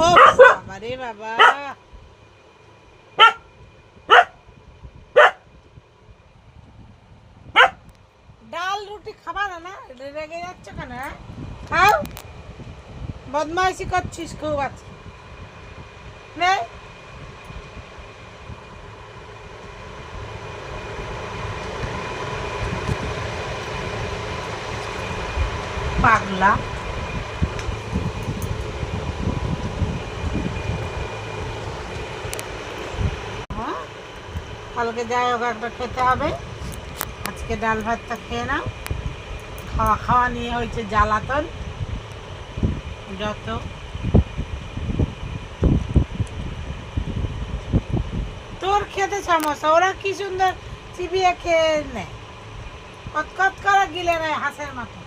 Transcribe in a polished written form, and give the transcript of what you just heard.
ও বাবা রে বাবা, ডাল রুটি খাবা না? না রেগে যাচ্ছ কেন? খাও, বদমাইশি করছিস খুব আজকে। নে পাগলা। হ্যাঁ, কালকে যাই হোক একটা খেতে হবে, আজকে ডাল ভাতটা খেয়ে নাও। খাওয়া খাওয়া নিয়ে হয়েছে জ্বালাতন যত। তোর খেতে সমস্যা, ওরা কি সুন্দর চিবিয়ে খেয়ে নেয়, কত কত করে গিলে নেয় হাঁসের মতো।